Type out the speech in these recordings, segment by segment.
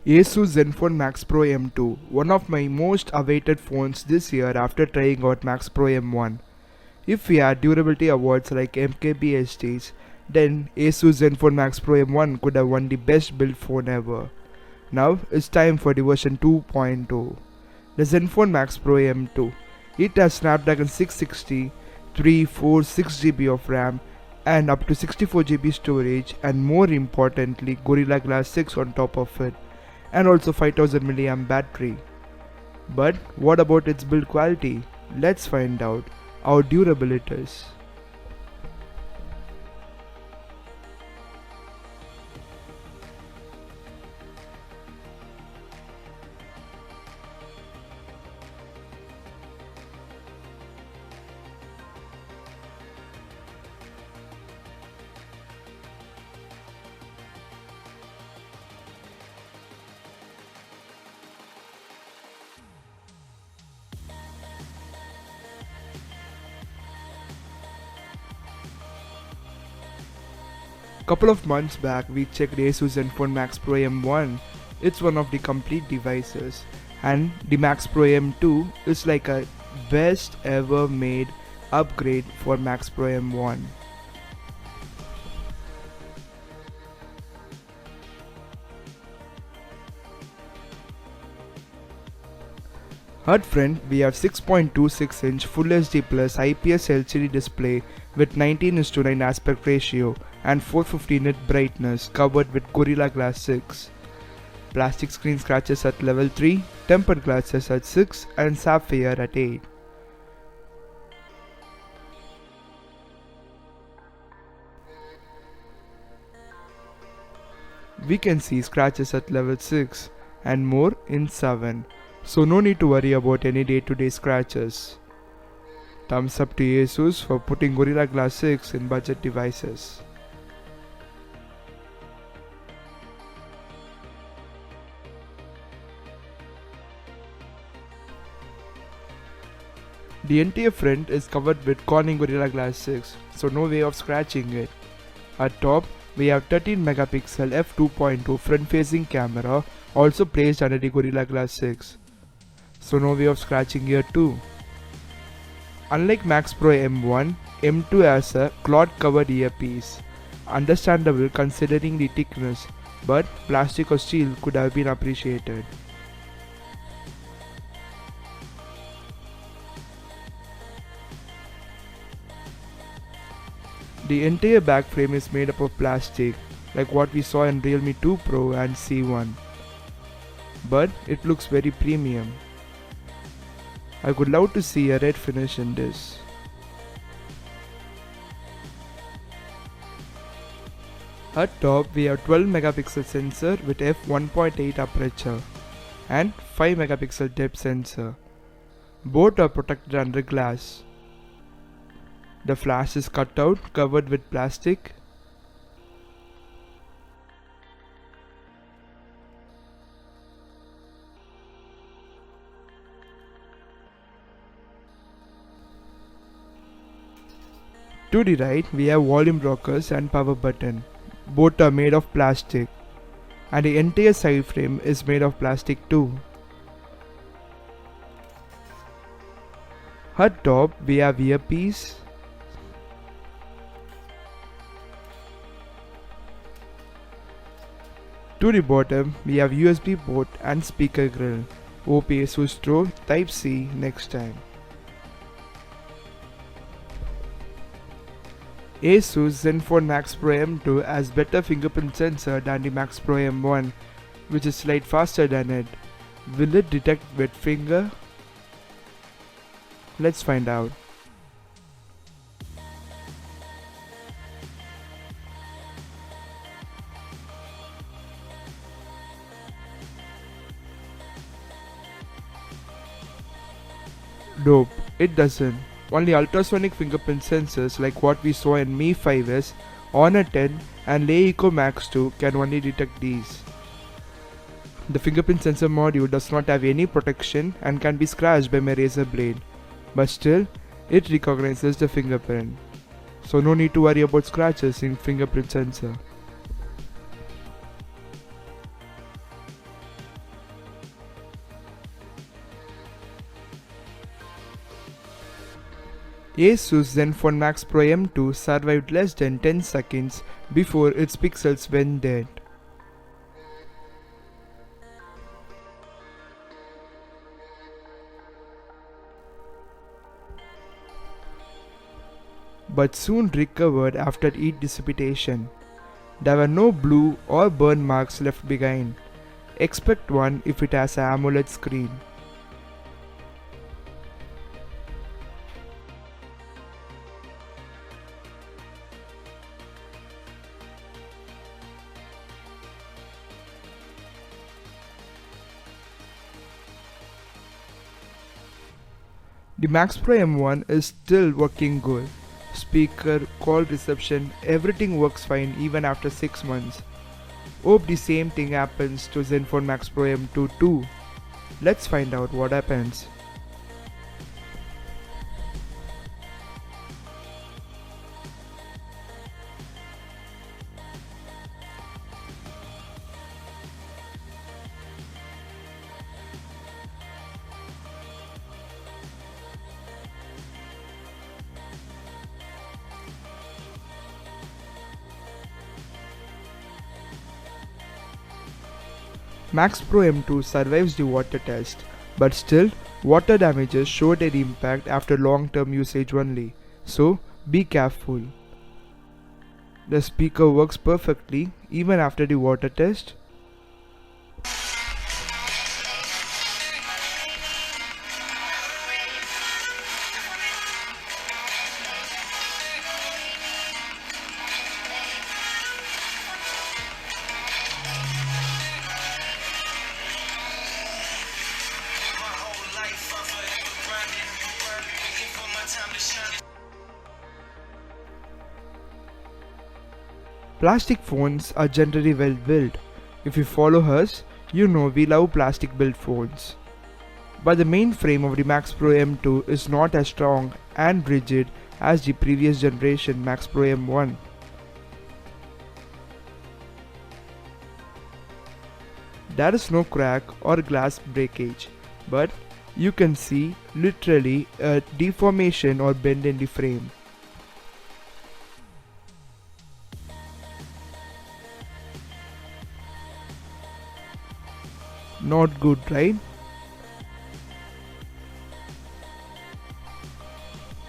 Asus Zenfone Max Pro M2, one of my most awaited phones this year after trying out Max Pro M1. If we had durability awards like MKBHDs, then Asus Zenfone Max Pro M1 could have won the best built phone ever. Now it's time for the version 2.0. The Zenfone Max Pro M2. It has Snapdragon 660, 346GB of RAM and up to 64GB storage, and more importantly Gorilla Glass 6 on top of it, and also 5000 mAh battery. But what about its build quality? Let's find out how durable it is. Couple of months back we checked Asus Zenfone Max Pro M1. It's one of the complete devices, and the Max Pro M2 is like a best ever made upgrade for Max Pro M1. At front, we have 6.26-inch Full HD Plus IPS LCD display with 19:9 aspect ratio and 450 nit brightness, covered with Gorilla Glass 6. Plastic screen scratches at level 3, tempered glasses at 6 and sapphire at 8. We can see scratches at level 6 and more in 7. So no need to worry about any day-to-day scratches. Thumbs up to Asus for putting Gorilla Glass 6 in budget devices. The entire front is covered with Corning Gorilla Glass 6, so no way of scratching it. At top, we have 13 megapixel f2.2 front-facing camera, also placed under the Gorilla Glass 6. So no way of scratching here too. Unlike Max Pro M1, M2 has a cloth covered earpiece. Understandable considering the thickness, but plastic or steel could have been appreciated. The entire back frame is made up of plastic, like what we saw in Realme 2 Pro and C1. But it looks very premium. I would love to see a red finish in this. At top, we have 12 megapixel sensor with f1.8 aperture and 5 megapixel depth sensor. Both are protected under glass. The flash is cut out, covered with plastic. To the right, we have volume rockers and power button. Both are made of plastic, and the entire side frame is made of plastic too. At top, we have earpiece, to the bottom, we have USB port and speaker grill. OP Asus Throw Type-C next time. Asus Zenfone Max Pro M2 has better fingerprint sensor than the Max Pro M1, which is slightly faster than it. Will it detect with finger? Let's find out. Nope, it doesn't. Only ultrasonic fingerprint sensors like what we saw in Mi 5s, Honor 10 and Lei Eco Max 2 can only detect these. The fingerprint sensor module does not have any protection and can be scratched by my razor blade, but still it recognizes the fingerprint. So no need to worry about scratches in fingerprint sensor. Asus Zenfone Max Pro M2 survived less than 10 seconds before its pixels went dead. But soon recovered after heat dissipation. There were no blue or burn marks left behind. Expect one if it has an AMOLED screen. The Max Pro M1 is still working good. Speaker, call reception, everything works fine even after 6 months. Hope the same thing happens to Zenfone Max Pro M2 too. Let's find out what happens. Max Pro M2 survives the water test, but still, water damages show their impact after long-term usage only, so be careful. The speaker works perfectly even after the water test. Plastic phones are generally well built. If you follow us, you know we love plastic built phones. But the main frame of the Max Pro M2 is not as strong and rigid as the previous generation Max Pro M1. There is no crack or glass breakage, but you can see literally a deformation or bend in the frame. Not good, right?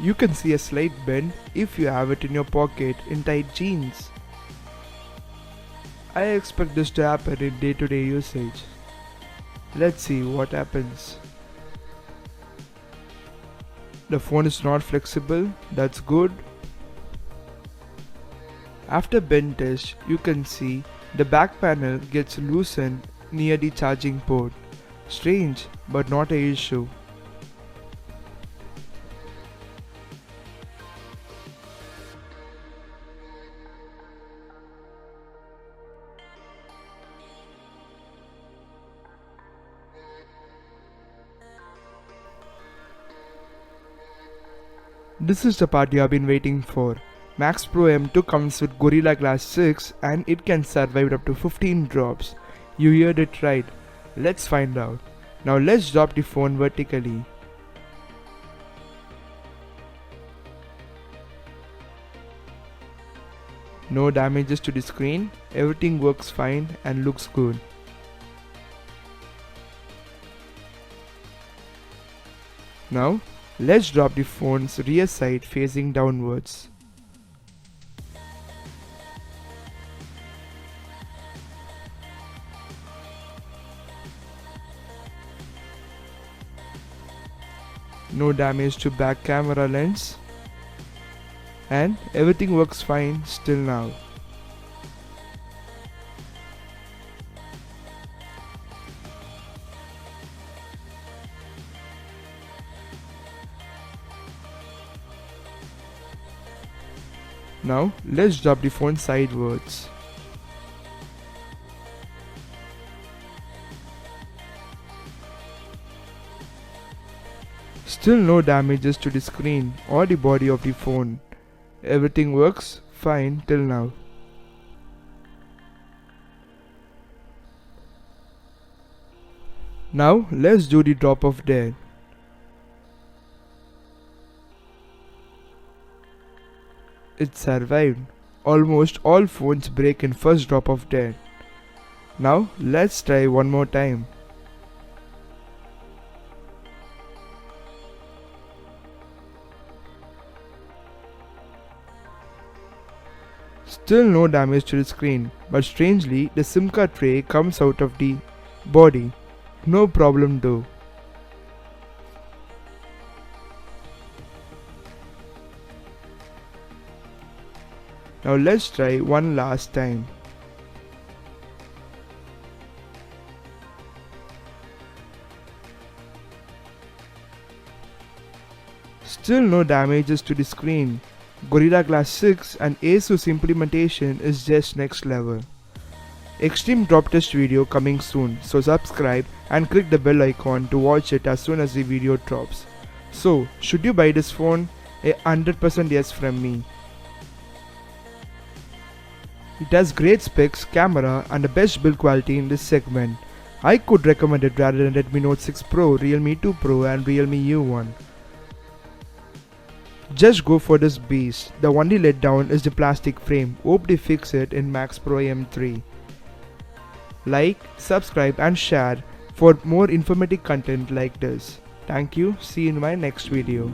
You can see a slight bend if you have it in your pocket in tight jeans. I expect this to happen in day-to-day usage. Let's see what happens. The phone is not flexible, that's good. After bend test, you can see the back panel gets loosened near the charging port. Strange, but not an issue. This is the part you have been waiting for. Max Pro M2 comes with Gorilla Glass 6 and it can survive up to 15 drops. You heard it right. Let's find out. Now let's drop the phone vertically. No damages to the screen, everything works fine and looks good. Now let's drop the phone's rear side facing downwards. No damage to back camera lens, and everything works fine still now. Now let's drop the phone sidewards. Still no damages to the screen or the body of the phone. Everything works fine till now. Now let's do the drop of dead. It survived. Almost all phones break in first drop of dead. Now let's try one more time. Still no damage to the screen, but strangely the SIM card tray comes out of the body. No problem though. Now let's try one last time. Still no damages to the screen. Gorilla Glass 6 and Asus implementation is just next level. Extreme drop test video coming soon, so subscribe and click the bell icon to watch it as soon as the video drops. So, should you buy this phone? 100% yes from me. It has great specs, camera and the best build quality in this segment. I could recommend it rather than Redmi Note 6 Pro, Realme 2 Pro and Realme U1. Just go for this beast. The only letdown is the plastic frame. Hope they fix it in Max Pro M3. Like, subscribe and share for more informative content like this. Thank you. See you in my next video.